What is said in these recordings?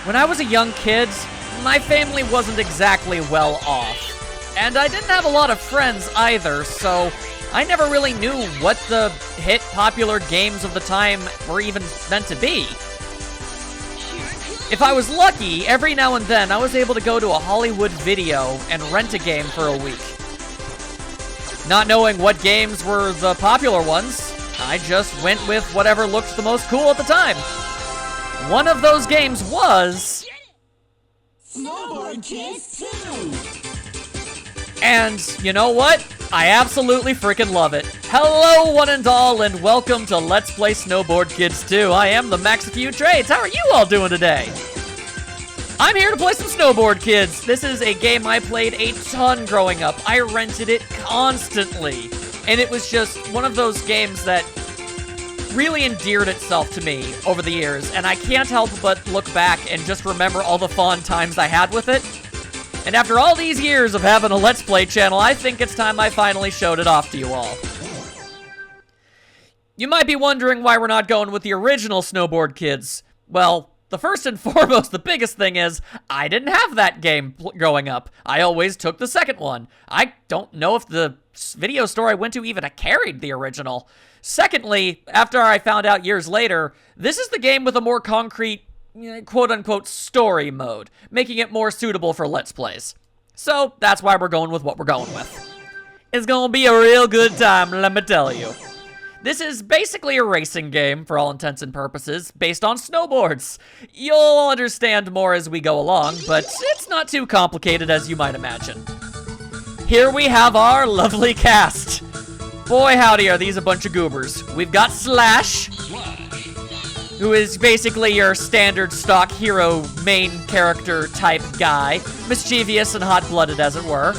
When I was a young kid, my family wasn't exactly well off. And I didn't have a lot of friends either, so I never really knew what the hit popular games of the time were even meant to be. If I was lucky, every now and then I was able to go to a Hollywood Video and rent a game for a week. Not knowing what games were the popular ones, I just went with whatever looked the most cool at the time. One of those games was Snowboard Kids 2! And you know what? I absolutely freaking love it. Hello, one and all, and welcome to Let's Play Snowboard Kids 2. I am the Max of Few Trades. How are you all doing today? I'm here to play some Snowboard Kids. This is a game I played a ton growing up. I rented it constantly. And it was just one of those games that really endeared itself to me over the years. And I can't help but look back and just remember all the fun times I had with it. And after all these years of having a Let's Play channel, I think it's time I finally showed it off to you all. You might be wondering why we're not going with the original Snowboard Kids. Well, the first and foremost, the biggest thing is, I didn't have that game growing up. I always took the second one. I don't know if the video store I went to even carried the original. Secondly, after I found out years later, this is the game with a more concrete quote-unquote story mode, making it more suitable for Let's Plays. So, that's why we're going with what we're going with. It's gonna be a real good time, let me tell you. This is basically a racing game, for all intents and purposes, based on snowboards. You'll understand more as we go along, but it's not too complicated as you might imagine. Here we have our lovely cast. Boy howdy are these a bunch of goobers. We've got Slash, who is basically your standard stock hero main character type guy. Mischievous and hot-blooded, as it were.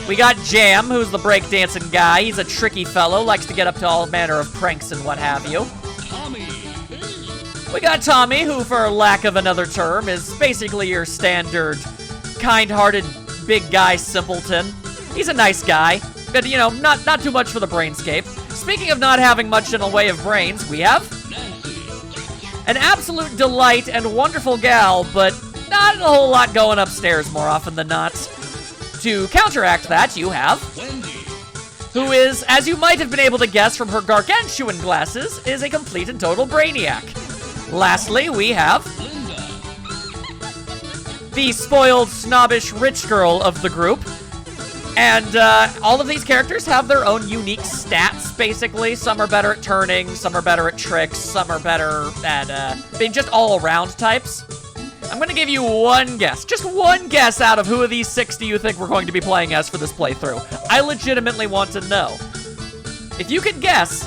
We got Jam, who's the breakdancing guy. He's a tricky fellow, likes to get up to all manner of pranks and what have you. We got Tommy, who, for lack of another term, is basically your standard kind-hearted big guy simpleton. He's a nice guy, but, you know, not too much for the brainscape. Speaking of not having much in the way of brains, we have an absolute delight and wonderful gal, but not a whole lot going upstairs more often than not. To counteract that, you have who is, as you might have been able to guess from her gargantuan glasses, is a complete and total brainiac. Lastly, we have the spoiled, snobbish, rich girl of the group. And all of these characters have their own unique stats, basically. Some are better at turning, some are better at tricks, some are better at being just all-around types. I'm going to give you one guess, just one guess out of who of these 6 do you think we're going to be playing as for this playthrough. I legitimately want to know. If you can guess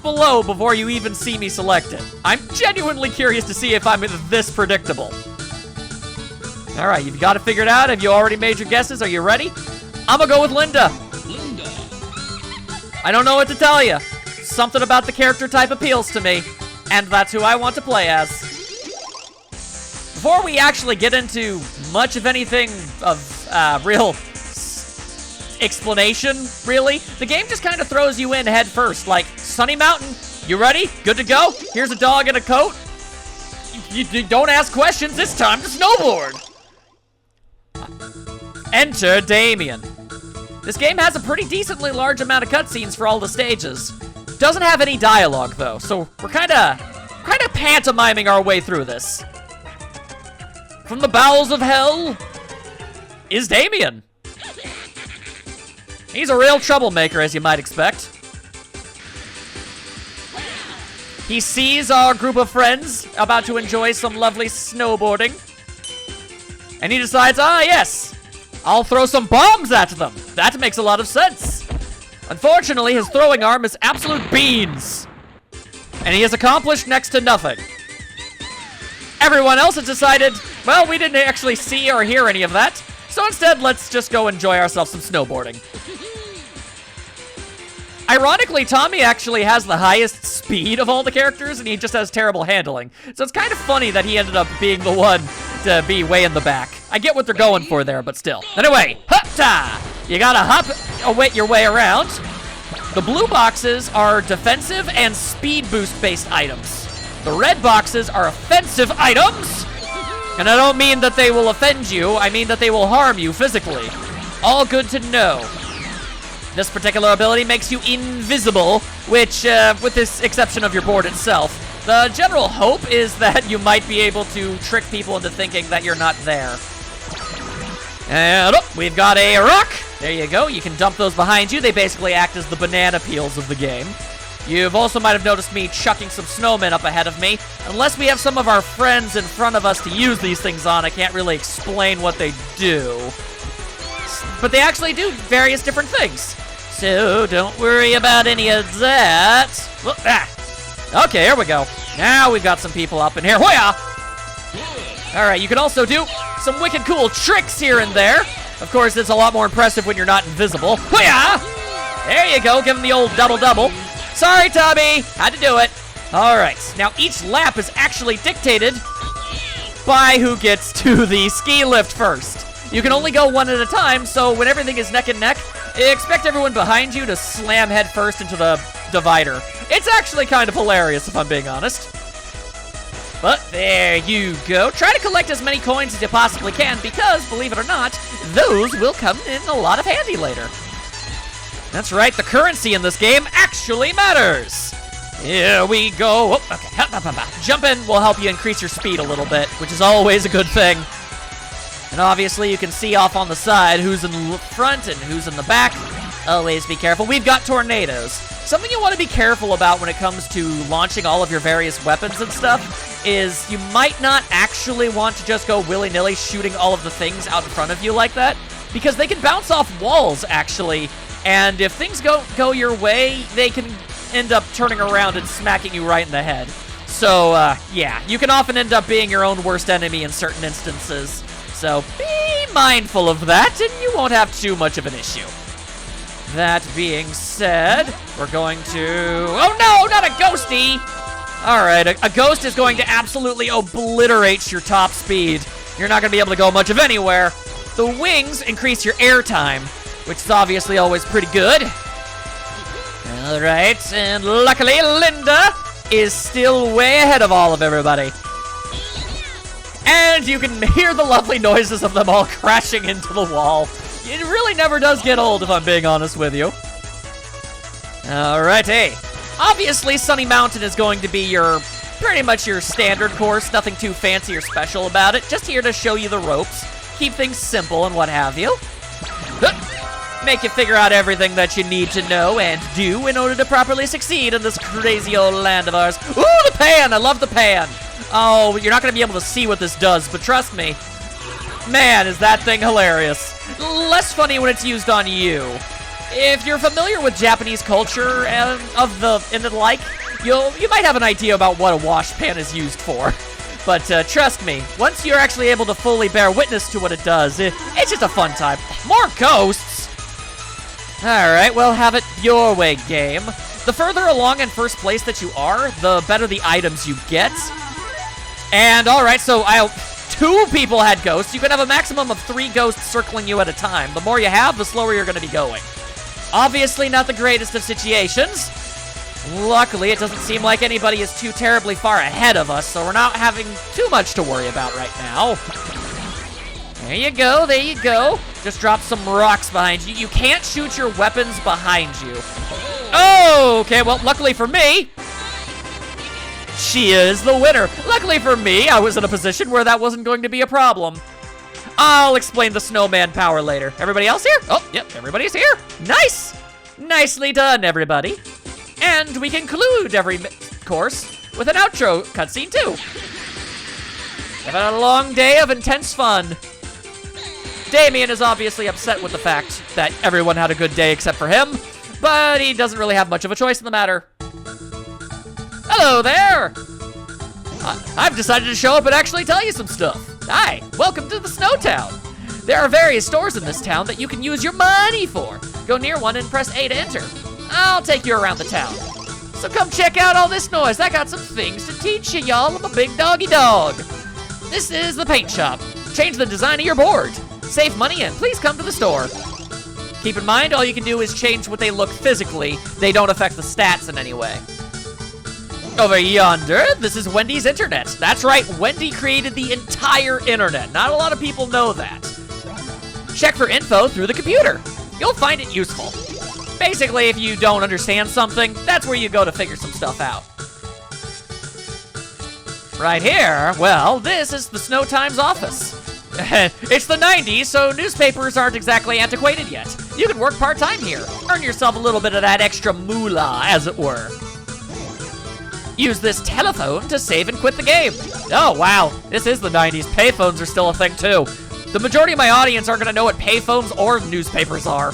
below before you even see me select it. I'm genuinely curious to see if I'm this predictable. All right, you've got to figure it out. Have you already made your guesses? Are you ready? I'm gonna go with Linda. I don't know what to tell you. Something about the character type appeals to me, and that's who I want to play as. Before we actually get into much of anything of real explanation, really, the game just kind of throws you in head first, like, Sunny Mountain, you ready? Good to go? Here's a dog in a coat. You don't ask questions, it's time to snowboard. Enter Damien. This game has a pretty decently large amount of cutscenes for all the stages. Doesn't have any dialogue though, so we're kinda pantomiming our way through this. From the bowels of hell is Damien. He's a real troublemaker, as you might expect. He sees our group of friends about to enjoy some lovely snowboarding, and he decides, yes, I'll throw some bombs at them. That makes a lot of sense. Unfortunately, his throwing arm is absolute beans, and he has accomplished next to nothing. Everyone else has decided, well, we didn't actually see or hear any of that, so instead, let's just go enjoy ourselves some snowboarding. Ironically, Tommy actually has the highest speed of all the characters, and he just has terrible handling. So it's kind of funny that he ended up being the one to be way in the back. I get what they're going for there, but still. Anyway, hop-ta! You gotta hop your way around. The blue boxes are defensive and speed boost-based items. The red boxes are offensive items. And I don't mean that they will offend you, I mean that they will harm you physically. All good to know. This particular ability makes you invisible, which, with this exception of your board itself, the general hope is that you might be able to trick people into thinking that you're not there. And we've got a rock. There you go. You can dump those behind you. They basically act as the banana peels of the game. You've also might have noticed me chucking some snowmen up ahead of me. Unless we have some of our friends in front of us to use these things on, I can't really explain what they do. But they actually do various different things. So don't worry about any of that. Okay, here we go. Now we've got some people up in here. Hoya! Alright, you can also do some wicked cool tricks here and there. Of course, it's a lot more impressive when you're not invisible. Hoya! There you go, give him the old double-double. Sorry, Tommy, had to do it. Alright, now each lap is actually dictated by who gets to the ski lift first. You can only go one at a time, so when everything is neck and neck, expect everyone behind you to slam head first into the divider. It's actually kind of hilarious, if I'm being honest. But there you go. Try to collect as many coins as you possibly can because, believe it or not, those will come in a lot of handy later. That's right, the currency in this game actually matters. Here we go. Oh, okay. Jumping will help you increase your speed a little bit, which is always a good thing. And obviously you can see off on the side who's in the front and who's in the back. Always be careful. We've got tornadoes. Something you want to be careful about when it comes to launching all of your various weapons and stuff is you might not actually want to just go willy-nilly shooting all of the things out in front of you like that, because they can bounce off walls, actually, and if things go your way, they can end up turning around and smacking you right in the head. So, yeah, you can often end up being your own worst enemy in certain instances. So be mindful of that, and you won't have too much of an issue. That being said, we're going to... Oh no, not a ghosty! Alright, a ghost is going to absolutely obliterate your top speed. You're not going to be able to go much of anywhere. The wings increase your air time, which is obviously always pretty good. Alright, and luckily Linda is still way ahead of all of everybody. And you can hear the lovely noises of them all crashing into the wall. It really never does get old, if I'm being honest with you. Alright, hey. Obviously, Sunny Mountain is going to be pretty much your standard course. Nothing too fancy or special about it. Just here to show you the ropes. Keep things simple and what have you. Make you figure out everything that you need to know and do in order to properly succeed in this crazy old land of ours. Ooh, the pan! I love the pan! Oh, you're not going to be able to see what this does, but trust me. Man, is that thing hilarious. Less funny when it's used on you. If you're familiar with Japanese culture and the like, you might have an idea about what a wash pan is used for. But trust me, once you're actually able to fully bear witness to what it does, it's just a fun time. More ghosts! Alright, well, have it your way, game. The further along in first place that you are, the better the items you get. And alright, so 2 people had ghosts. You can have a maximum of 3 ghosts circling you at a time. The more you have, the slower you're going to be going. Obviously not the greatest of situations. Luckily, it doesn't seem like anybody is too terribly far ahead of us, so we're not having too much to worry about right now. There you go, there you go. Just drop some rocks behind you. You can't shoot your weapons behind you. Oh, okay, well, luckily for me, she is the winner. Luckily for me, I was in a position where that wasn't going to be a problem. I'll explain the snowman power later. Everybody else here? Oh, yep, everybody's here. Nice! Nicely done, everybody. And we conclude every course with an outro cutscene, too. We've had a long day of intense fun. Damien is obviously upset with the fact that everyone had a good day except for him, but he doesn't really have much of a choice in the matter. Hello there! I've decided to show up and actually tell you some stuff. Hi, welcome to the Snowtown. There are various stores in this town that you can use your money for. Go near one and press A to enter. I'll take you around the town. So come check out all this noise. I got some things to teach you, y'all. I'm a big doggy dog. This is the paint shop. Change the design of your board. Save money and please come to the store. Keep in mind, all you can do is change what they look physically. They don't affect the stats in any way. Over yonder, this is Wendy's internet. That's right, Wendy created the entire internet. Not a lot of people know that. Check for info through the computer. You'll find it useful. Basically, if you don't understand something, that's where you go to figure some stuff out. Right here, well, this is the Snow Times office. It's the 90s, so newspapers aren't exactly antiquated yet. You can work part-time here. Earn yourself a little bit of that extra moolah, as it were. Use this telephone to save and quit the game. Oh, wow, this is the 90s. Payphones are still a thing, too. The majority of my audience aren't gonna know what payphones or newspapers are.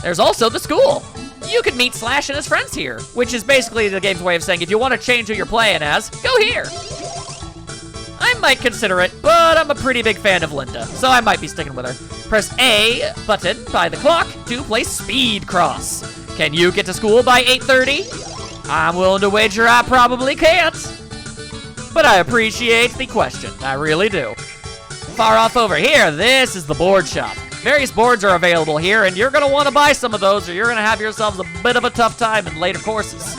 There's also the school. You can meet Slash and his friends here, which is basically the game's way of saying if you want to change who you're playing as, go here. I might consider it, but I'm a pretty big fan of Linda, so I might be sticking with her. Press A button by the clock to play Speed Cross. Can you get to school by 8:30? I'm willing to wager I probably can't. But I appreciate the question, I really do. Far off over here, this is the board shop. Various boards are available here, and you're gonna wanna buy some of those or you're gonna have yourselves a bit of a tough time in later courses.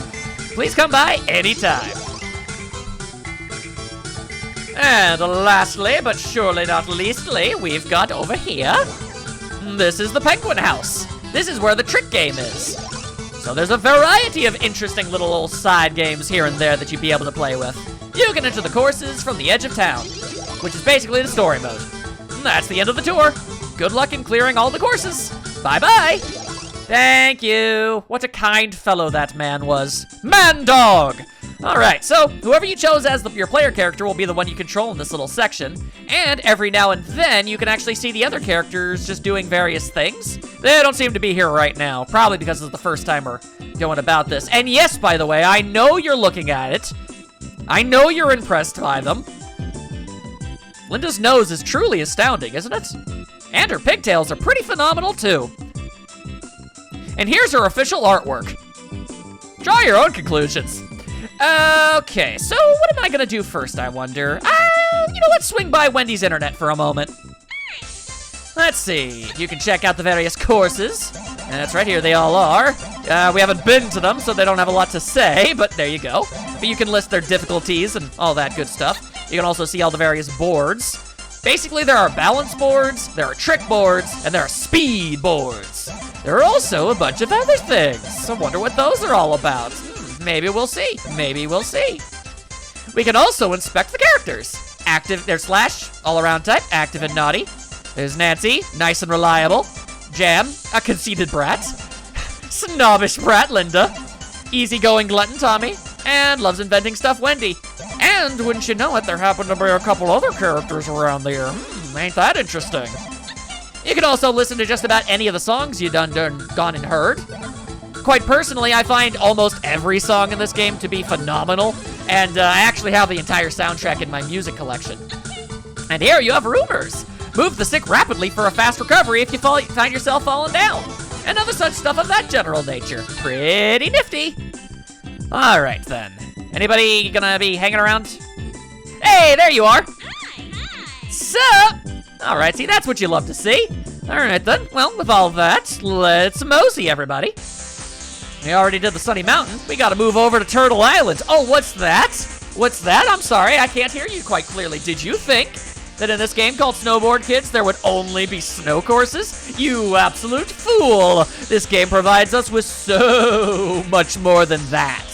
Please come by anytime. And lastly, but surely not leastly, we've got over here. This is the Penguin House. This is where the trick game is. So there's a variety of interesting little old side games here and there that you'd be able to play with. You can enter the courses from the edge of town, which is basically the story mode. And that's the end of the tour. Good luck in clearing all the courses. Bye-bye. Thank you. What a kind fellow that man was. Man Dog! All right, so whoever you chose as your player character will be the one you control in this little section. And every now and then, you can actually see the other characters just doing various things. They don't seem to be here right now, probably because it's the first time we're going about this. And yes, by the way, I know you're looking at it. I know you're impressed by them. Linda's nose is truly astounding, isn't it? And her pigtails are pretty phenomenal, too. And here's her official artwork. Draw your own conclusions. Okay, so what am I gonna do first, I wonder? You know, let's swing by Wendy's internet for a moment. Let's see, you can check out the various courses. And that's right here, they all are. We haven't been to them, so they don't have a lot to say, but there you go. But you can list their difficulties and all that good stuff. You can also see all the various boards. Basically, there are balance boards, there are trick boards, and there are speed boards. There are also a bunch of other things. I wonder what those are all about. Maybe we'll see. Maybe we'll see. We can also inspect the characters. Active, there's Slash, all-around type, active and naughty. There's Nancy, nice and reliable. Jam, a conceited brat. Snobbish brat, Linda. Easygoing glutton, Tommy. And loves inventing stuff, Wendy. And wouldn't you know it, there happen to be a couple other characters around there. Ain't that interesting? You can also listen to just about any of the songs you've gone and heard. Quite personally, I find almost every song in this game to be phenomenal, and I actually have the entire soundtrack in my music collection. And here you have rumors. Move the stick rapidly for a fast recovery if you find yourself falling down. And other such stuff of that general nature. Pretty nifty. All right, then. Anybody gonna be hanging around? Hey, there you are. Sup? All right, see, that's what you love to see. All right, then. Well, with all that, let's mosey, everybody. We already did the Sunny Mountain. We gotta move over to Turtle Island. Oh, what's that? What's that? I'm sorry, I can't hear you quite clearly. Did you think that in this game called Snowboard Kids, there would only be snow courses? You absolute fool! This game provides us with so much more than that.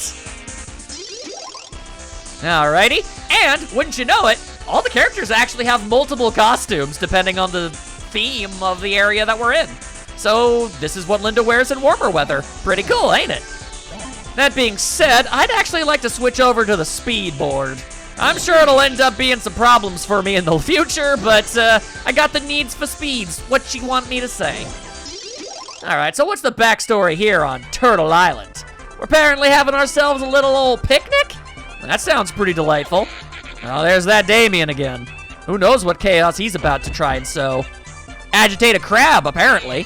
Alrighty, and wouldn't you know it, all the characters actually have multiple costumes depending on the theme of the area that we're in. So this is what Linda wears in warmer weather. Pretty cool, ain't it? That being said, I'd actually like to switch over to the speed board. I'm sure it'll end up being some problems for me in the future, but I got the needs for speeds. What you want me to say? Alright, so what's the backstory here on Turtle Island? We're apparently having ourselves a little old picnic? That sounds pretty delightful. Oh, there's that Damien again. Who knows what chaos he's about to try and sow. Agitate a crab, apparently.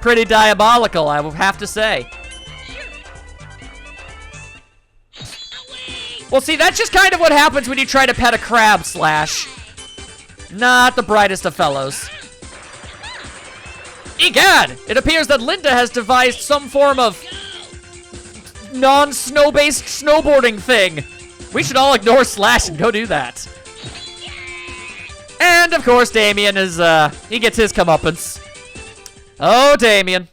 Pretty diabolical, I will have to say. Well, see, that's just kind of what happens when you try to pet a crab, Slash. Not the brightest of fellows. Egad! It appears that Linda has devised some form of non-snow-based snowboarding thing. We should all ignore Slash and go do that. And, of course, Damien is, he gets his comeuppance. Oh, Damien.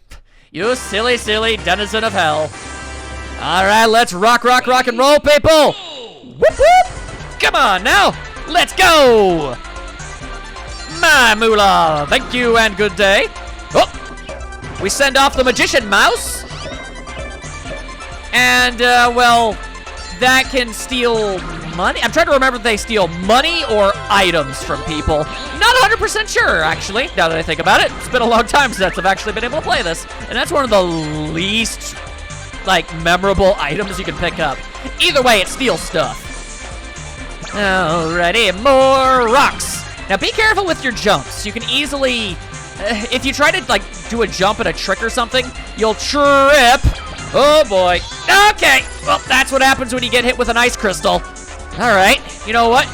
You silly, silly denizen of hell. All right, let's rock, rock, rock and roll, people. Whoop, whoop. Come on, now. Let's go. My moolah. Thank you and good day. Oh, we send off the Magician Mouse. And, well, that can steal money. I'm trying to remember if they steal money or items from people. Not 100% sure, actually, now that I think about it. It's been a long time since I've actually been able to play this. And that's one of the least, like, memorable items you can pick up. Either way, it steals stuff. Alrighty, more rocks. Now, be careful with your jumps. You can easily, if you try to, like, do a jump at a trick or something, you'll trip. Oh, boy. Okay. Well, that's what happens when you get hit with an ice crystal. All right. You know what?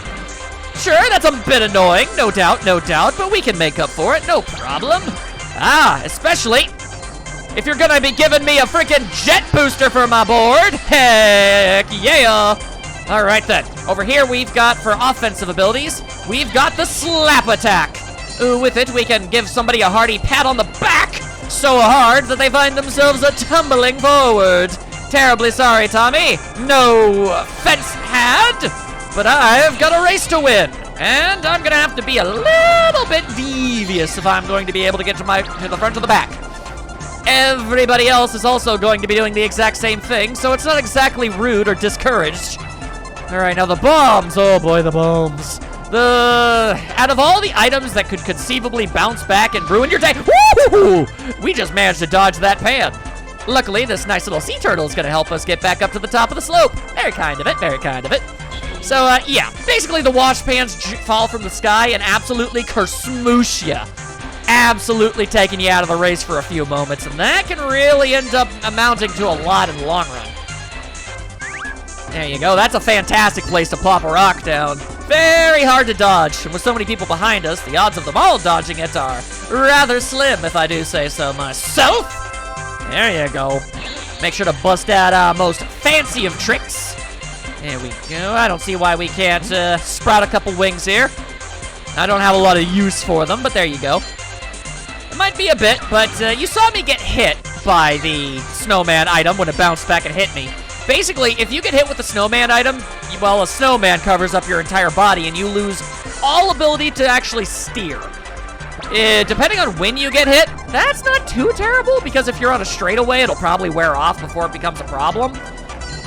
Sure, that's a bit annoying. No doubt, but we can make up for it. No problem. Especially if you're gonna be giving me a freaking jet booster for my board. Heck yeah. All right, then. Over here, we've got, for offensive abilities, we've got the slap attack. Ooh, with it, we can give somebody a hearty pat on the back. So hard that they find themselves tumbling forward. Terribly sorry, Tommy. No offense had, but I've got a race to win, and I'm gonna have to be a little bit devious if I'm going to be able to get to the front or the back. Everybody else is also going to be doing the exact same thing, so it's not exactly rude or discouraged. All right, now the bombs. Oh boy, the bombs. Out of all the items that could conceivably bounce back and ruin your day, woo! We just managed to dodge that pan. Luckily, this nice little sea turtle is going to help us get back up to the top of the slope. Very kind of it, very kind of it. So, yeah, basically the wash pans fall from the sky and absolutely kersmoosh ya. Absolutely taking you out of the race for a few moments, and that can really end up amounting to a lot in the long run. There you go. That's a fantastic place to plop a rock down. Very hard to dodge, and with so many people behind us, the odds of them all dodging it are rather slim, if I do say so myself. There you go. Make sure to bust out our most fancy of tricks. There we go. I don't see why we can't sprout a couple wings here. I don't have a lot of use for them, but there you go. It might be a bit, but you saw me get hit by the snowman item when it bounced back and hit me. Basically, if you get hit with the snowman item, well, a snowman covers up your entire body and you lose all ability to actually steer. Depending on when you get hit, that's not too terrible, because if you're on a straightaway, it'll probably wear off before it becomes a problem.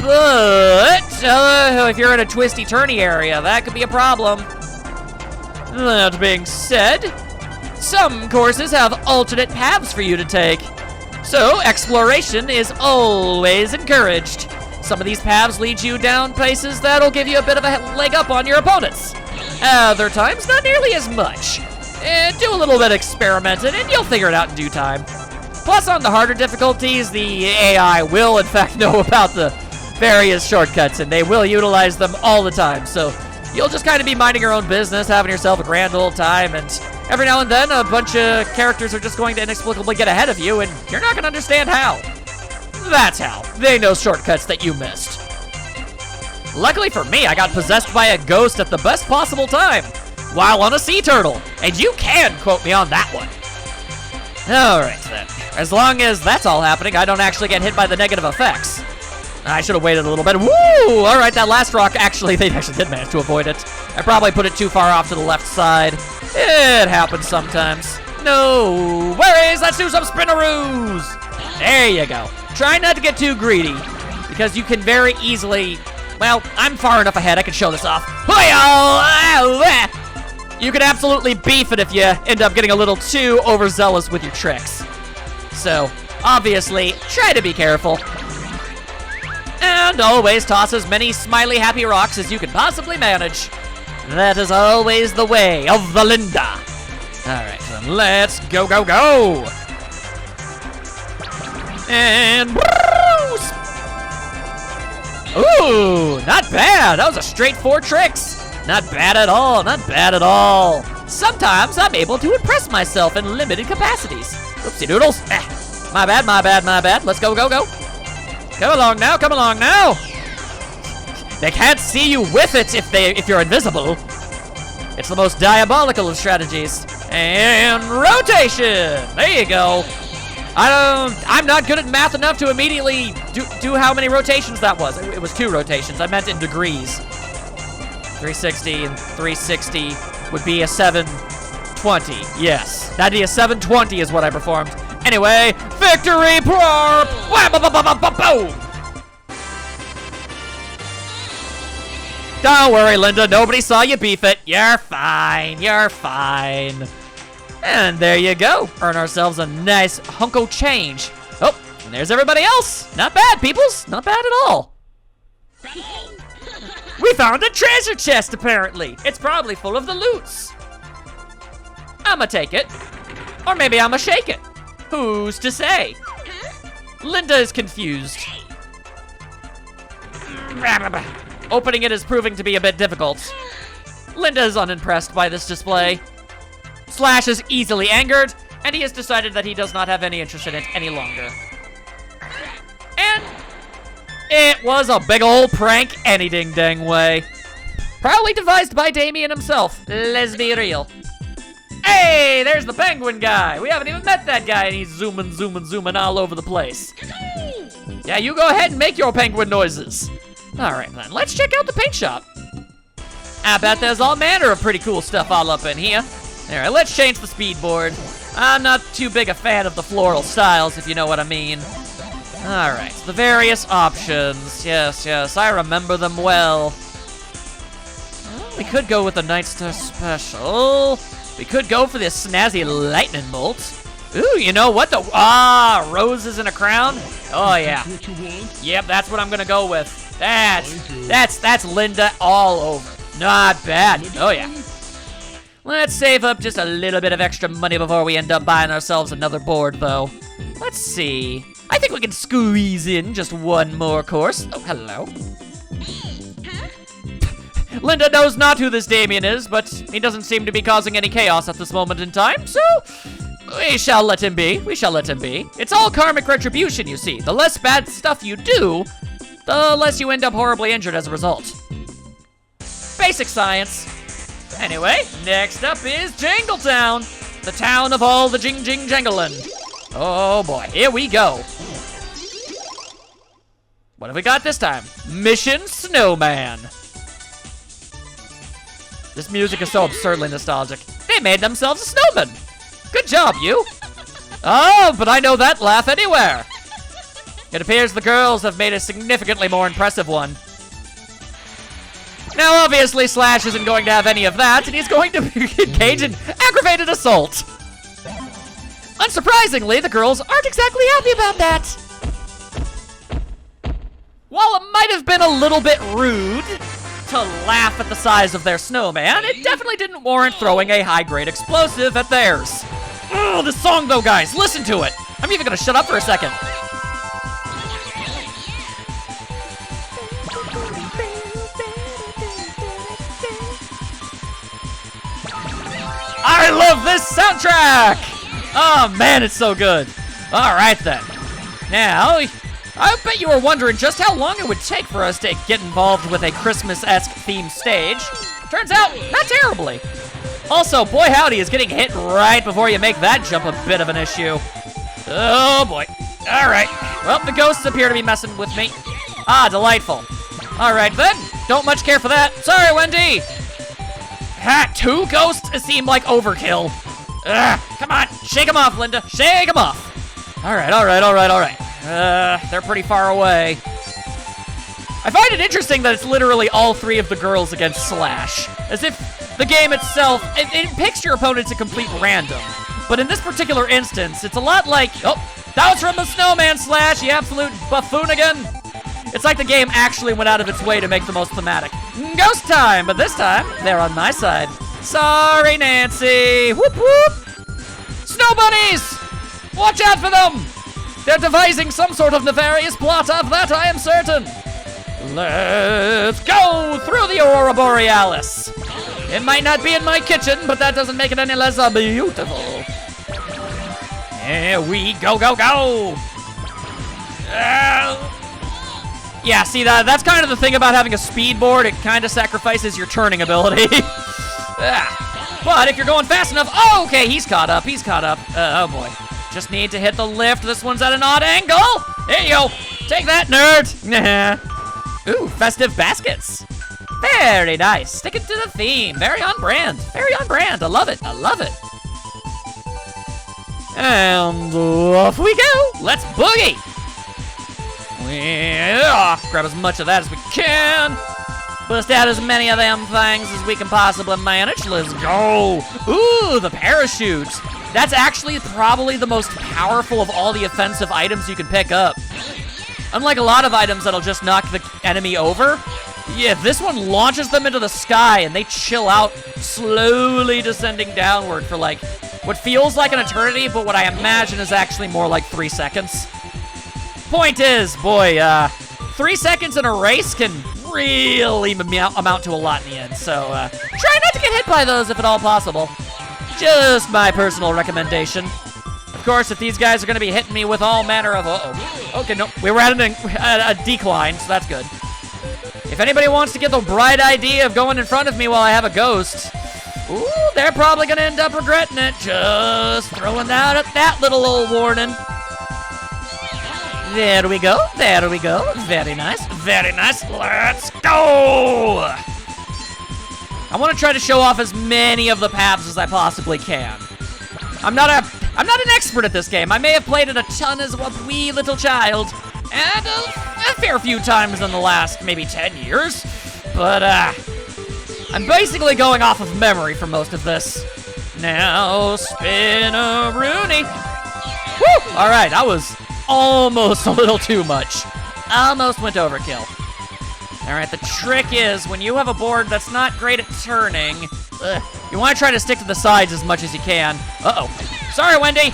But if you're in a twisty-turny area, that could be a problem. That being said, some courses have alternate paths for you to take, so exploration is always encouraged. Some of these paths lead you down places that'll give you a bit of a leg up on your opponents. Other times, not nearly as much. Do a little bit of experimenting, and you'll figure it out in due time. Plus, on the harder difficulties, the AI will, in fact, know about the various shortcuts, and they will utilize them all the time. So you'll just kind of be minding your own business, having yourself a grand old time, and every now and then, a bunch of characters are just going to inexplicably get ahead of you, and you're not going to understand how. That's how. They know shortcuts that you missed. Luckily for me, I got possessed by a ghost at the best possible time, while on a sea turtle, and you can quote me on that one. Alright then, as long as that's all happening, I don't actually get hit by the negative effects. I should have waited a little bit. Woo! Alright, that last rock, actually, they actually did manage to avoid it. I probably put it too far off to the left side. It happens sometimes. No worries, let's do some spinnaroos! There you go. Try not to get too greedy, because you can very easily... Well, I'm far enough ahead, I can show this off. You can absolutely beef it if you end up getting a little too overzealous with your tricks. So, obviously, try to be careful. And always toss as many smiley happy rocks as you can possibly manage. That is always the way of the Linda. Alright, then let's go, go, go! And... Ooh, not bad. That was a straight 4 tricks. Not bad at all, not bad at all. Sometimes I'm able to impress myself in limited capacities. Oopsie doodles. My bad, my bad, my bad. Let's go, go, go. Come along now, come along now. They can't see you with it if you're invisible. It's the most diabolical of strategies. And rotation. There you go. I'm not good at math enough to immediately do how many rotations that was. It was 2 rotations. I meant in degrees. 360 and 360 would be a 720. Yes, that'd be a 720 is what I performed. Anyway, victory! Boom! Don't worry, Linda. Nobody saw you beef it. You're fine. You're fine. And there you go. Earn ourselves a nice hunk of change. Oh, and there's everybody else. Not bad, peoples. Not bad at all. We found a treasure chest, apparently. It's probably full of the loots. I'ma take it. Or maybe I'ma shake it. Who's to say? Linda is confused. Opening it is proving to be a bit difficult. Linda is unimpressed by this display. Slash is easily angered, and he has decided that he does not have any interest in it any longer. And it was a big old prank any ding dang way. Probably devised by Damien himself. Let's be real. Hey, there's the penguin guy. We haven't even met that guy, and he's zooming all over the place. Yeah, you go ahead and make your penguin noises. All right, then, let's check out the paint shop. I bet there's all manner of pretty cool stuff all up in here. All right, let's change the speed board. I'm not too big a fan of the floral styles, if you know what I mean. All right, the various options. Yes, I remember them well. Well, we could go with the Night Star Special. We could go for this snazzy lightning bolt. Ooh, you know what? Roses in a crown? Oh, yeah. Yep, that's what I'm gonna go with. That's Linda all over. Not bad. Oh, yeah. Let's save up just a little bit of extra money before we end up buying ourselves another board, though. Let's see. I think we can squeeze in just one more course. Oh, hello. Linda knows not who this Damien is, but he doesn't seem to be causing any chaos at this moment in time, so we shall let him be. We shall let him be. It's all karmic retribution, you see. The less bad stuff you do, the less you end up horribly injured as a result. Basic science. Anyway, next up is Jingletown, the town of all the jingling. Oh boy, here we go. What have we got this time? Mission Snowman. This music is so absurdly nostalgic. They made themselves a snowman. Good job, you. Oh, but I know that laugh anywhere. It appears the girls have made a significantly more impressive one. Now, obviously, Slash isn't going to have any of that, and he's going to engage in aggravated assault. Unsurprisingly, the girls aren't exactly happy about that. While it might have been a little bit rude to laugh at the size of their snowman, it definitely didn't warrant throwing a high-grade explosive at theirs. Oh, this song, though, guys, listen to it. I'm even gonna shut up for a second. I love this soundtrack! Oh man, it's so good. All right then. Now, I bet you were wondering just how long it would take for us to get involved with a Christmas-esque themed stage. Turns out, not terribly. Also, boy howdy, is getting hit right before you make that jump a bit of an issue. Oh boy. All right. Well, the ghosts appear to be messing with me. Ah, delightful. All right then. Don't much care for that. Sorry, Wendy. Ha, 2 ghosts seem like overkill. Come on, shake them off, Linda. Shake them off. All right. They're pretty far away. I find it interesting that it's literally all 3 of the girls against Slash. As if the game itself, it picks your opponents at complete random. But in this particular instance, it's a lot like, oh, that was from the Snowman, Slash, you absolute buffoonigan. It's like the game actually went out of its way to make the most thematic. Ghost time, but this time, they're on my side. Sorry, Nancy. Whoop, whoop. Snow bunnies! Watch out for them! They're devising some sort of nefarious plot, of that I am certain. Let's go through the Aurora Borealis. It might not be in my kitchen, but that doesn't make it any less beautiful. Here we go. Yeah, see, that's kind of the thing about having a speed board. It kind of sacrifices your turning ability. But if you're going fast enough... Oh, okay, he's caught up. He's caught up. Oh, boy. Just need to hit the lift. This one's at an odd angle. There you go. Take that, nerd. Ooh, festive baskets. Very nice. Sticking to the theme. Very on brand. Very on brand. I love it. I love it. And off we go. Let's boogie. Grab as much of that as we can. Bust out as many of them things as we can possibly manage. Let's go. Ooh, the parachute. That's actually probably the most powerful of all the offensive items you can pick up. Unlike a lot of items that'll just knock the enemy over, yeah, this one launches them into the sky and they chill out, slowly descending downward for like what feels like an eternity, but what I imagine is actually more like 3 seconds. Point is, boy, 3 seconds in a race can really amount to a lot in the end, so try not to get hit by those if at all possible. Just my personal recommendation. Of course, if these guys are going to be hitting me with all manner of... Okay, no, we were at a decline, so that's good. If anybody wants to get the bright idea of going in front of me while I have a ghost, ooh, they're probably going to end up regretting it. Just throwing out that little old warning. There we go. There we go. Very nice. Very nice. Let's go! I want to try to show off as many of the paths as I possibly can. I'm not an expert at this game. I may have played it a ton as a wee little child, and a fair few times in the last maybe 10 years. But I'm basically going off of memory for most of this. Now spin-a-rooney. Woo! All right, that was almost a little too much. Almost went overkill. All right, the trick is when you have a board that's not great at turning, you want to try to stick to the sides as much as you can. Uh-oh. Sorry, Wendy.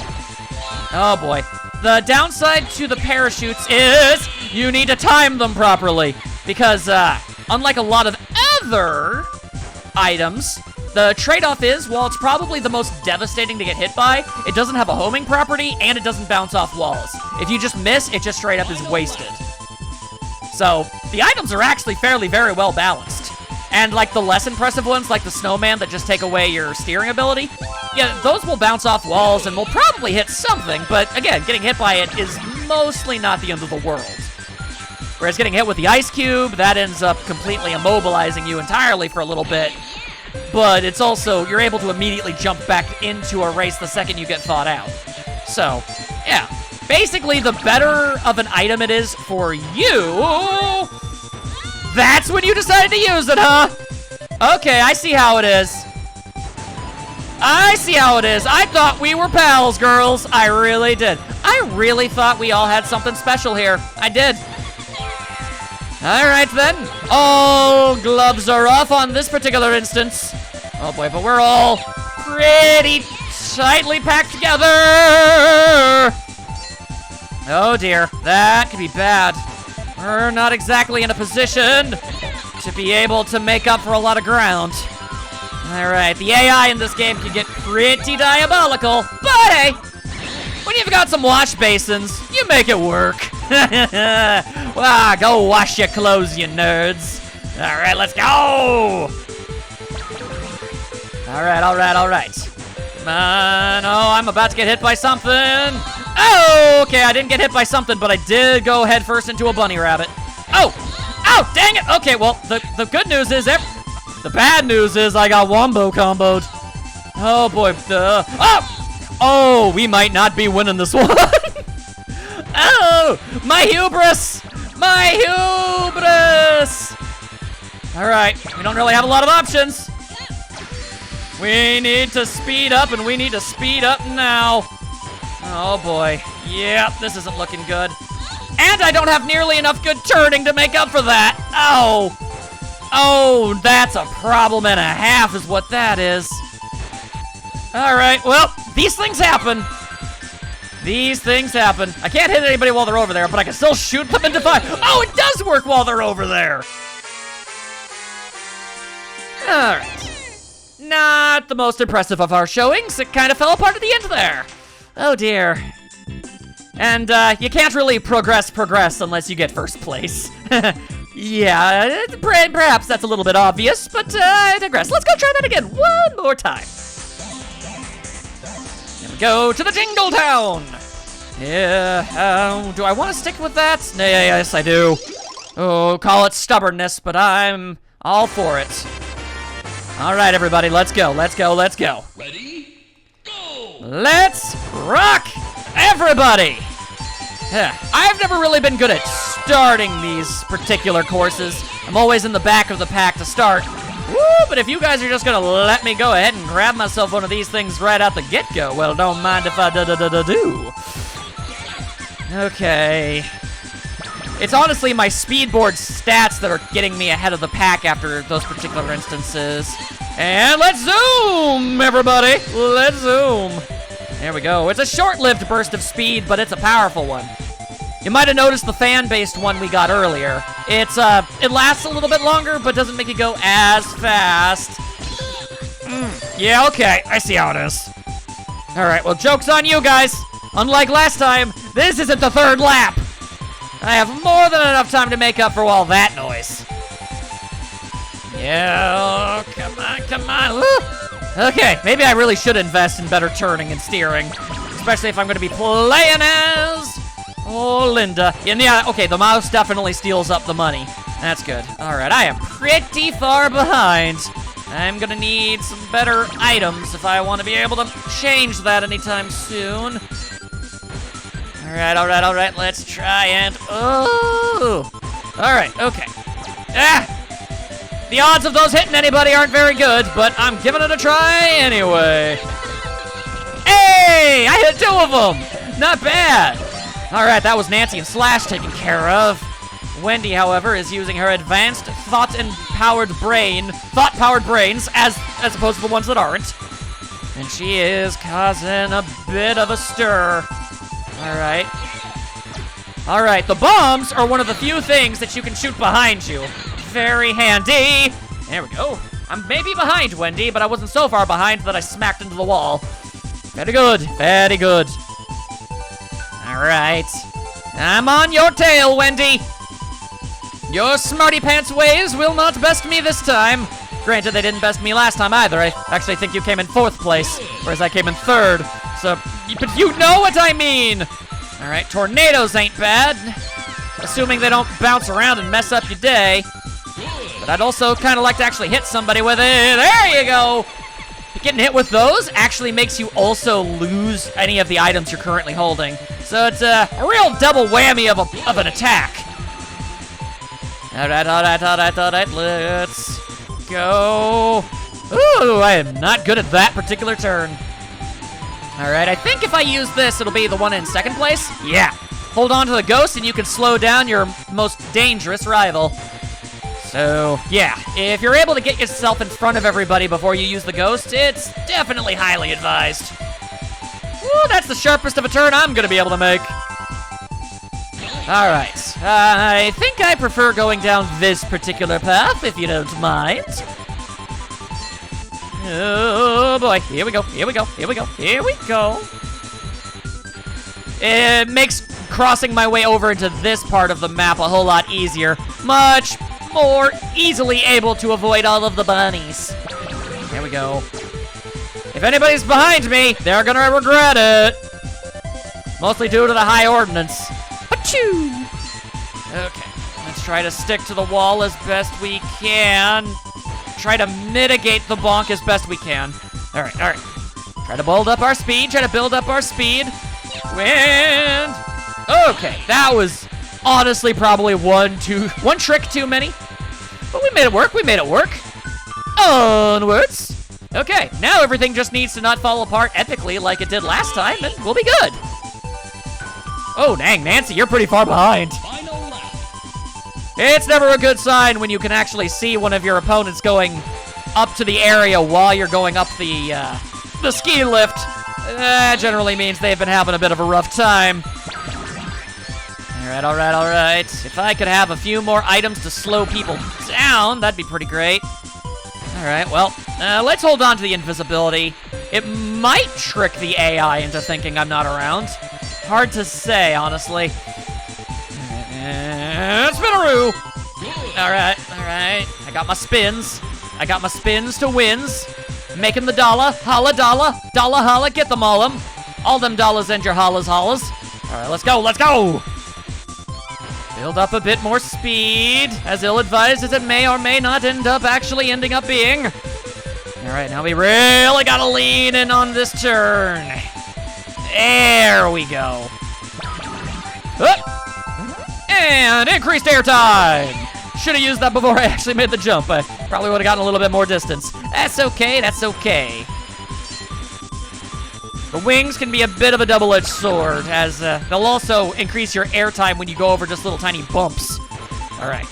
Oh, boy. The downside to the parachutes is you need to time them properly because unlike a lot of other items, the trade-off is, while it's probably the most devastating to get hit by, it doesn't have a homing property and it doesn't bounce off walls. If you just miss, it just straight up is wasted. So, the items are actually very well balanced. And like the less impressive ones, like the Snowman that just take away your steering ability, yeah, those will bounce off walls and will probably hit something, but again, getting hit by it is mostly not the end of the world. Whereas getting hit with the ice cube, that ends up completely immobilizing you entirely for a little bit, but it's also, you're able to immediately jump back into a race the second you get thawed out. So, yeah. Basically, the better of an item it is for you, that's when you decided to use it, huh? Okay, I see how it is. I see how it is. I thought we were pals, girls. I really did. I really thought we all had something special here. I did. All right, then. All gloves are off on this particular instance. Oh, boy, but we're all pretty tightly packed together. Oh dear, that could be bad. We're not exactly in a position to be able to make up for a lot of ground. Alright, the AI in this game can get pretty diabolical, but hey, when you've got some wash basins, you make it work. Go wash your clothes, you nerds. Alright, let's go! Alright. Come on, oh, I'm about to get hit by something. Oh, okay, I didn't get hit by something, but I did go head first into a bunny rabbit. Oh, dang it. Okay, well, the good news is, the bad news is I got wombo comboed. Oh, boy. Oh, we might not be winning this one. Oh, my hubris. All right, we don't really have a lot of options. We need to speed up, and we need to speed up now. Oh, boy. Yep, this isn't looking good. And I don't have nearly enough good turning to make up for that. Oh, that's a problem and a half is what that is. All right, well, these things happen. I can't hit anybody while they're over there, but I can still shoot them into fire. Oh, it does work while they're over there. All right. Not the most impressive of our showings. It kind of fell apart at the end there. Oh, dear. And you can't really progress unless you get first place. Yeah, perhaps that's a little bit obvious, but I digress. Let's go try that again one more time. Here we go to the Jingletown. Yeah, do I want to stick with that? Yes, I do. Oh, call it stubbornness, but I'm all for it. All right, everybody, let's go, let's go, let's go. Ready? Go! Let's rock, everybody! I've never really been good at starting these particular courses. I'm always in the back of the pack to start. Woo, but if you guys are just gonna let me go ahead and grab myself one of these things right out the get-go, well, don't mind if I do. Okay. It's honestly my speedboard stats that are getting me ahead of the pack after those particular instances. And let's zoom, everybody. Let's zoom. There we go. It's a short-lived burst of speed, but it's a powerful one. You might have noticed the fan-based one we got earlier. It lasts a little bit longer, but doesn't make you go as fast. Yeah, okay. I see how it is. All right, well, joke's on you guys. Unlike last time, this isn't the third lap. I have more than enough time to make up for all that noise. Yeah, come on, come on. Woo. Okay, maybe I really should invest in better turning and steering, especially if I'm going to be playing as Linda. And yeah, okay, the mouse definitely steals up the money. That's good. All right, I am pretty far behind. I'm going to need some better items if I want to be able to change that anytime soon. All right, let's try and, oh, all right, okay. The odds of those hitting anybody aren't very good, but I'm giving it a try anyway. Hey, I hit 2 of them, not bad. All right, that was Nancy and Slash taken care of. Wendy, however, is using her advanced thought-powered brains as opposed to the ones that aren't. And she is causing a bit of a stir. All right, the bombs are one of the few things that you can shoot behind you. Very handy. There we go. I'm maybe behind Wendy, but I wasn't so far behind that I smacked into the wall. Very good, very good. All right. I'm on your tail, Wendy. Your smarty pants ways will not best me this time. Granted, they didn't best me last time either. I actually think you came in 4th place, whereas I came in 3rd. So, but you know what I mean. All right, tornadoes ain't bad, assuming they don't bounce around and mess up your day. But I'd also kind of like to actually hit somebody with it. There you go. Getting hit with those actually makes you also lose any of the items you're currently holding. So it's a real double whammy of an attack. All right, let's go. Ooh, I am not good at that particular turn. All right, I think if I use this, it'll be the one in 2nd place. Yeah. Hold on to the ghost and you can slow down your most dangerous rival. So, yeah, if you're able to get yourself in front of everybody before you use the ghost, it's definitely highly advised. Woo, that's the sharpest of a turn I'm gonna be able to make. All right, I think I prefer going down this particular path, if you don't mind. Oh boy, here we go, here we go, here we go, here we go. It makes crossing my way over into this part of the map a whole lot easier. Much more easily able to avoid all of the bunnies. There we go. If anybody's behind me, they're gonna regret it. Mostly due to the high ordnance. Achoo! Okay, let's try to stick to the wall as best we can. Try to mitigate the bonk as best we can. All right. Try to build up our speed, Wind. Okay, that was honestly probably one trick too many. But we made it work, Onwards. Okay, now everything just needs to not fall apart epically like it did last time, and we'll be good. Oh, dang, Nancy, you're pretty far behind. It's never a good sign when you can actually see one of your opponents going up to the area while you're going up the ski lift. That generally means they've been having a bit of a rough time. All right. If I could have a few more items to slow people down, that'd be pretty great. All right, well, let's hold on to the invisibility. It might trick the AI into thinking I'm not around. hard to say, honestly. Spinaroo! Alright. I got my spins. I got my spins to wins. Making the dollar. Holla dollar. Dollar holla. Get them all them. All them dollars and your hollas. Alright, let's go. Build up a bit more speed. As ill-advised as it may or may not ending up being. Alright, now we really gotta lean in on this turn. There we go. And increased airtime. Should have used that before I actually made the jump. I probably would have gotten a little bit more distance. That's okay. The wings can be a bit of a double-edged sword, as they'll also increase your airtime when you go over just little tiny bumps. All right.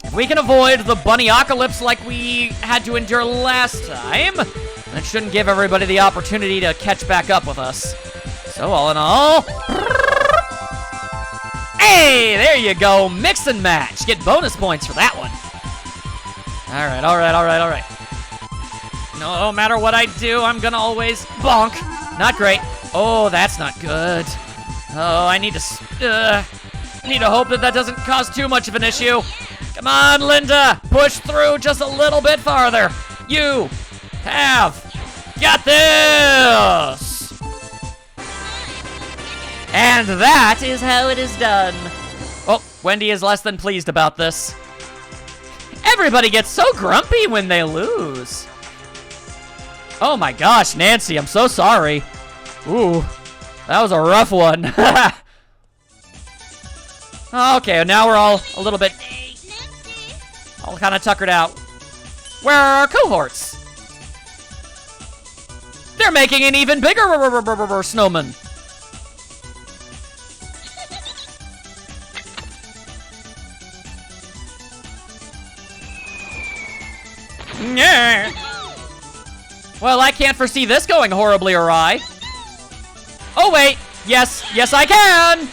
If we can avoid the bunny-ocalypse like we had to endure last time, that shouldn't give everybody the opportunity to catch back up with us. So all in all... Hey, there you go. Mix and match. Get bonus points for that one. All right. No matter what I do, I'm gonna always bonk. Not great. Oh, that's not good. Oh, I need to hope that doesn't cause too much of an issue. Come on, Linda. Push through just a little bit farther. You have got this. And that is how it is done. Oh, Wendy is less than pleased about this. Everybody gets so grumpy when they lose. Oh my gosh, Nancy, I'm so sorry. Ooh, that was a rough one. Okay, now we're all a little bit... all kind of tuckered out. Where are our cohorts? They're making an even bigger snowman. Yeah. Well, I can't foresee this going horribly awry. Oh, wait. Yes, I can.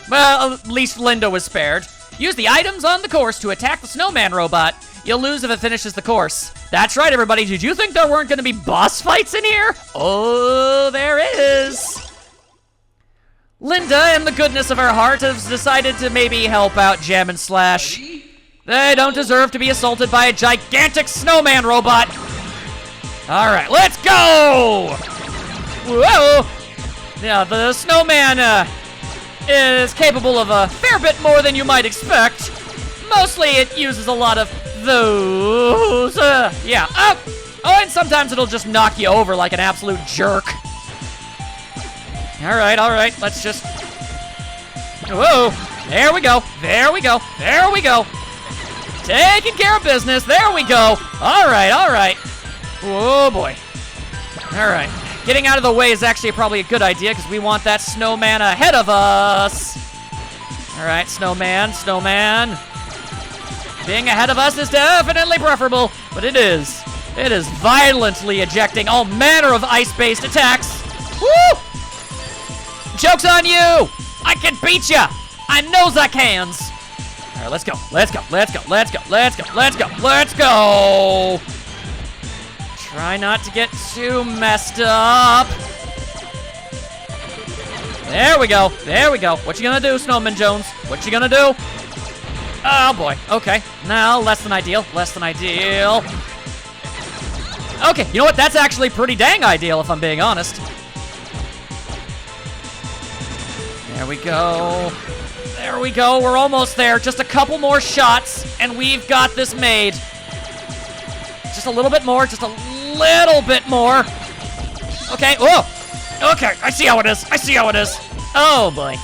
Well, at least Linda was spared. Use the items on the course to attack the Snowman robot. You'll lose if it finishes the course. That's right, everybody. Did you think there weren't going to be boss fights in here? Oh, there is. Linda, in the goodness of her heart, has decided to maybe help out Jam and Slash. They don't deserve to be assaulted by a gigantic snowman robot. All right, let's go! Whoa! Yeah, the snowman is capable of a fair bit more than you might expect. Mostly it uses a lot of those. Yeah. Oh, and sometimes it'll just knock you over like an absolute jerk. All right. Let's just... Whoa! There we go. Taking care of business. There we go. All right. Oh, boy. All right. Getting out of the way is actually probably a good idea because we want that snowman ahead of us. All right, snowman. Being ahead of us is definitely preferable, but it is violently ejecting all manner of ice-based attacks. Woo! Joke's on you! I can beat ya! I knows I cans! All right, let's go. Try not to get too messed up. There we go. What you gonna do, Snowman Jones? What you gonna do? Oh, boy. Okay. Now, less than ideal. Okay, you know what? That's actually pretty dang ideal, if I'm being honest. There we go. We're almost there. Just a couple more shots, and we've got this made. Just a little bit more. Okay. Oh! Okay, I see how it is. Oh, boy.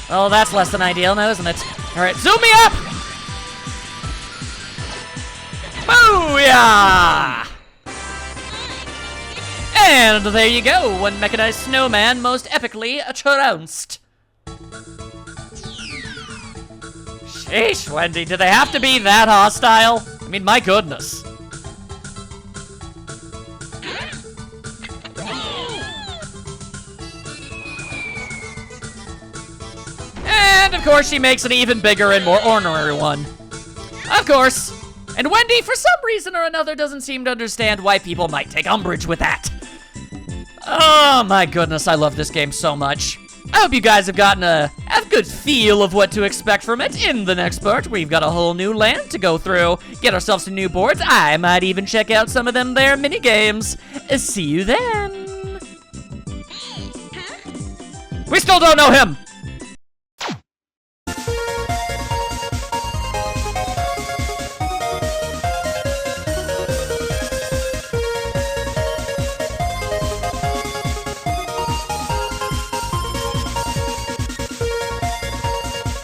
Oh, that's less than ideal now, isn't it? All right, zoom me up! Booyah! And there you go, one mechanized snowman most epically trounced. Sheesh, Wendy, do they have to be that hostile? I mean, my goodness. And, of course, she makes an even bigger and more ornery one. Of course. And Wendy, for some reason or another, doesn't seem to understand why people might take umbrage with that. Oh my goodness, I love this game so much. I hope you guys have gotten a good feel of what to expect from it. In the next part, we've got a whole new land to go through, get ourselves some new boards. I might even check out some of them there mini games. See you then. We still don't know him.